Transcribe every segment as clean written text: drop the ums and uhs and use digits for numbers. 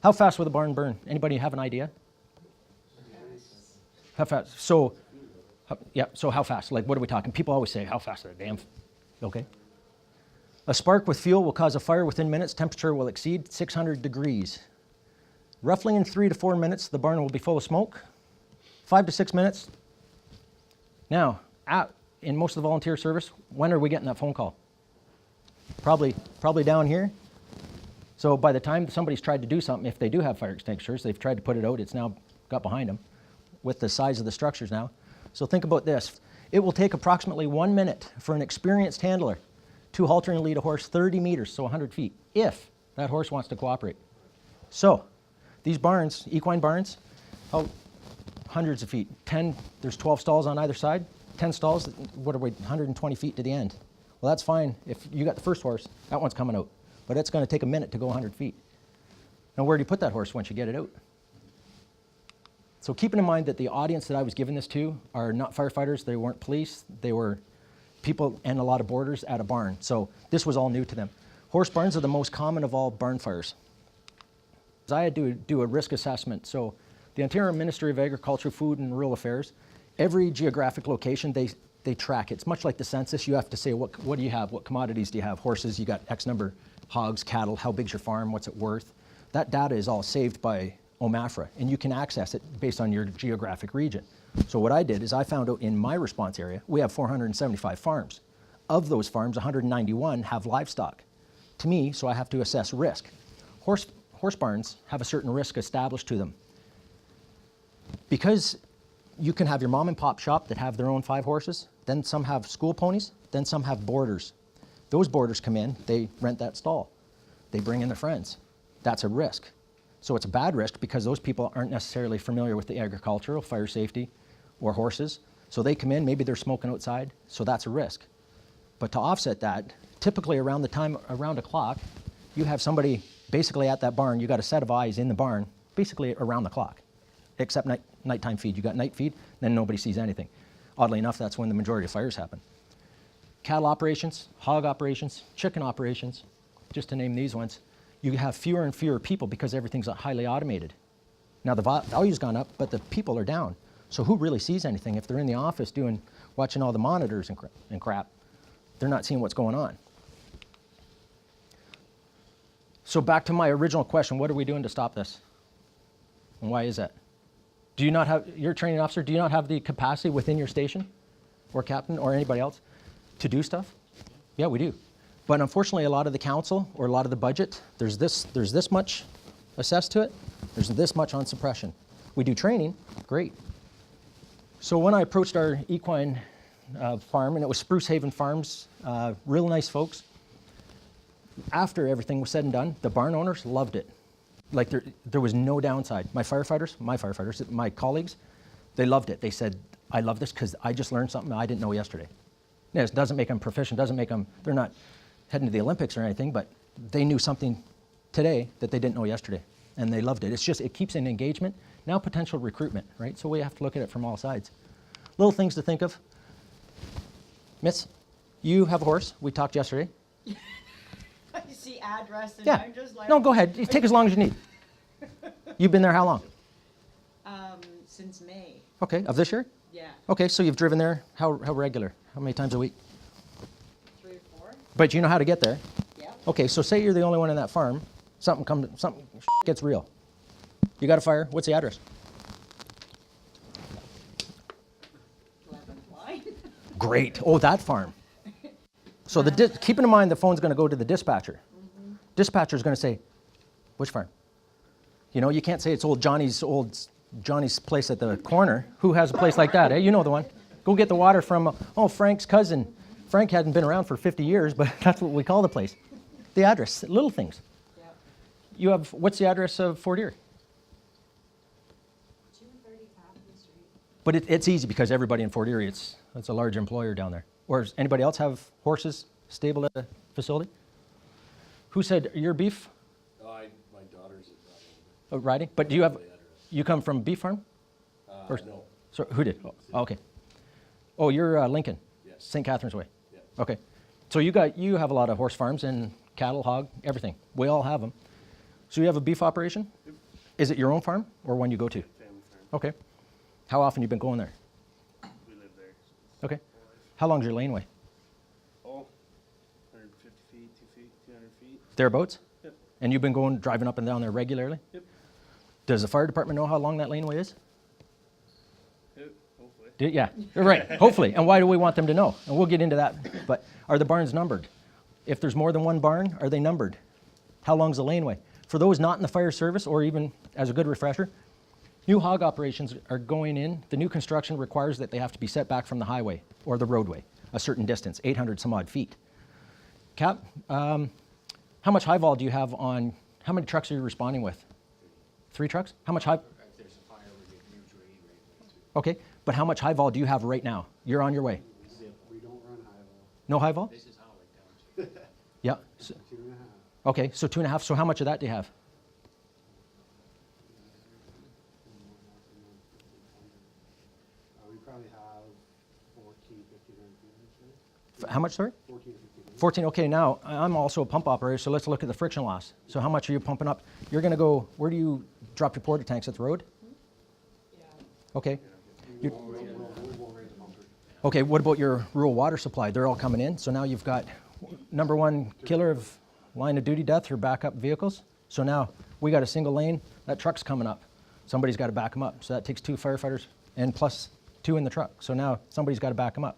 How fast will the barn burn? Anybody have an idea? How fast? So, yeah, so how fast? Like, what are we talking? People always say, how fast are damn, okay. A spark with fuel will cause a fire within minutes. Temperature will exceed 600 degrees. Roughly in 3 to 4 minutes, the barn will be full of smoke. 5 to 6 minutes. Now, in most of the volunteer service, when are we getting that phone call? Probably down here. So by the time somebody's tried to do something, if they do have fire extinguishers, they've tried to put it out, it's now got behind them with the size of the structures now. So think about this. It will take approximately 1 minute for an experienced handler to halter and lead a horse 30 meters, so 100 feet, if that horse wants to cooperate. So these barns, equine barns, hundreds of feet. There's 12 stalls on either side. 10 stalls, what are we, 120 feet to the end. Well, that's fine. If you got the first horse, that one's coming out. But it's going to take a minute to go 100 feet. Now, where do you put that horse once you get it out? So keeping in mind that the audience that I was giving this to are not firefighters, they weren't police, they were people and a lot of boarders at a barn. So this was all new to them. Horse barns are the most common of all barn fires. I had to do a risk assessment. So the Ontario Ministry of Agriculture, Food and Rural Affairs, every geographic location, they track it. It's much like the census. You have to say, what do you have? What commodities do you have? Horses, you got X number, hogs, cattle, how big's your farm, what's it worth? That data is all saved by OMAFRA, and you can access it based on your geographic region. So what I did is I found out in my response area, we have 475 farms. Of those farms, 191 have livestock. To me, so I have to assess risk. Horse barns have a certain risk established to them. Because you can have your mom and pop shop that have their own 5 horses, then some have school ponies, then some have boarders. Those boarders come in, they rent that stall. They bring in their friends. That's a risk. So it's a bad risk because those people aren't necessarily familiar with the agricultural, fire safety, or horses. So they come in, maybe they're smoking outside, so that's a risk. But to offset that, typically around a clock, you have somebody basically at that barn, you got a set of eyes in the barn, basically around the clock, except nighttime feed. You got night feed, then nobody sees anything. Oddly enough, that's when the majority of fires happen. Cattle operations, hog operations, chicken operations, just to name these ones, you have fewer and fewer people because everything's highly automated. Now the value's gone up, but the people are down. So who really sees anything? If they're in the office watching all the monitors and crap, they're not seeing what's going on. So back to my original question, what are we doing to stop this? And why is that? Do you not have, you're a training officer, do you not have the capacity within your station or captain or anybody else to do stuff? Yeah, we do. But unfortunately, a lot of the council or a lot of the budget, there's this much assessed to it, there's this much on suppression. We do training, great. So when I approached our equine farm, and it was Spruce Haven Farms, real nice folks, after everything was said and done, the barn owners loved it. Like there was no downside. My firefighters, my colleagues, they loved it. They said, I love this because I just learned something I didn't know yesterday. Yeah, it doesn't make them proficient, doesn't make them, they're not heading to the Olympics or anything, but they knew something today that they didn't know yesterday, and they loved it. It's just, it keeps in engagement. Now potential recruitment, right? So we have to look at it from all sides. Little things to think of. Miss, you have a horse. We talked yesterday. I see address and Yeah. I'm just like... No, go ahead. Take as long as you need. You've been there how long? Since May. Okay, of this year? Yeah. Okay, so you've driven there how regular? How many times a week? 3 or 4. But you know how to get there? Yeah. Okay, so say you're the only one in that farm. Something gets real. You got a fire. What's the address? 11 line. Great. Oh, that farm. So keeping in mind the phone's going to go to the dispatcher. Mm-hmm. Dispatcher's going to say, which farm? You know, you can't say it's old Johnny's place at the corner. Who has a place like that, eh? You know the one. Go get the water from, Frank's cousin. Frank hadn't been around for 50 years, but that's what we call the place. The address, little things. Yep. You have, what's the address of Fort Erie? 230 Catherine Street. But it's easy because everybody in Fort Erie, it's a large employer down there. Or does anybody else have horses stabled at a facility? Who said your beef? My daughter's at Riding? But do you come from beef farm? no. So who did? Oh, okay. Oh, you're Lincoln? Yes. St. Catharines Way? Yes. Okay. So you have a lot of horse farms and cattle, hog, everything. We all have them. So you have a beef operation? We have Is it your own farm or one you go to? Family farm. Okay. How often you been going there? We live there. Okay. How long's your laneway? Oh, 150 feet, 200 feet. Thereabouts? Yep. And you've been going, driving up and down there regularly? Yep. Does the fire department know how long that laneway is? Yep. Hopefully. Yeah, right, hopefully. And why do we want them to know? And we'll get into that. But are the barns numbered? If there's more than one barn, are they numbered? How long's the laneway? For those not in the fire service, or even as a good refresher, new hog operations are going in. The new construction requires that they have to be set back from the highway or the roadway a certain distance, 800 some odd feet. Cap, how much high vol do you have on, how many trucks are you responding with? 3 trucks? How much high? If there's a fire, we get mutual aid right away too. Okay, but how much high vol do you have right now? You're on your way. We don't run high vol. No high vol? This is Howard Township. Yeah. So, 2.5. okay, so 2.5. So how much of that do you have? We probably have 14, 1,500 feet. How much, sorry? 14, 1,500. 14. Okay, now I'm also a pump operator, so let's look at the friction loss. So how much are you pumping up? You're going to go, where do you drop your porta tanks, at the road? Yeah. Okay. You- We'll raise the bumper. Okay, what about your rural water supply? They're all coming in. So now you've got number one killer of line of duty death or backup vehicles. So now we got a single lane, that truck's coming up. Somebody's got to back them up. So that takes 2 firefighters and plus 2 in the truck. So now somebody's got to back them up.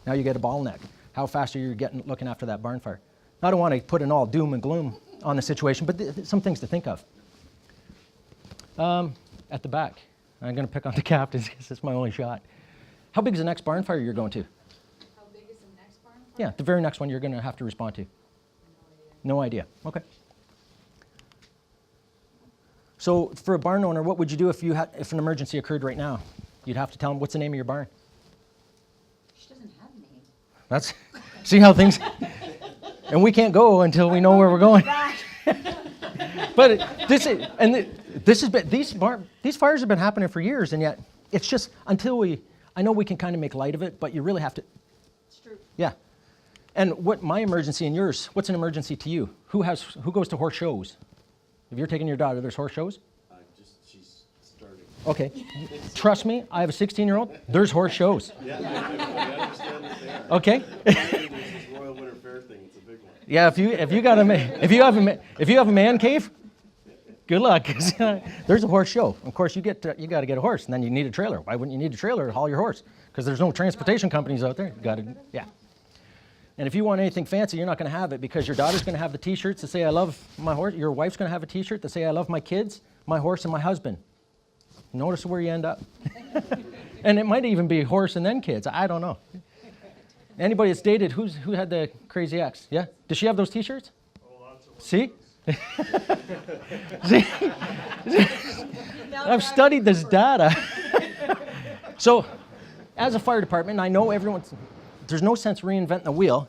Now you get a bottleneck. How fast are you looking after that barn fire? I don't want to put an all doom and gloom on the situation, but some things to think of. At the back, I'm going to pick on the captains because it's my only shot. How big is the next barn fire you're going to? How big is the next barn? Yeah, the very next one you're going to have to respond to. No idea. Okay. So for a barn owner, what would you do if if an emergency occurred right now? You'd have to tell them, what's the name of your barn? She doesn't have a name. That's, see how things, and we can't go until we know where we're going. But these fires have been happening for years, and yet it's just until I know we can kind of make light of it, but you really have to, It's true. yeah. And what my emergency and yours, what's an emergency to you? Who goes to horse shows? If you're taking your daughter, there's horse shows? She's starting. Okay. Trust me, I have a 16-year-old, there's horse shows. Yeah, I understand that they are. Okay? There's this Royal Winter Fair thing, it's a big one. Yeah, if you have a man cave, good luck. 'Cause, there's a horse show. Of course, you got to get a horse, and then you need a trailer. Why wouldn't you need a trailer to haul your horse? Because there's no transportation companies out there. You got to, yeah. And if you want anything fancy, you're not going to have it because your daughter's going to have the T-shirts that say "I love my horse." Your wife's going to have a T-shirt that say "I love my kids, my horse, and my husband." Notice where you end up. And it might even be horse and then kids. I don't know. Anybody that's dated, who had the crazy ex? Yeah? Does she have those T-shirts? See? See? I've studied this data. So, as a fire department, I know there's no sense reinventing the wheel.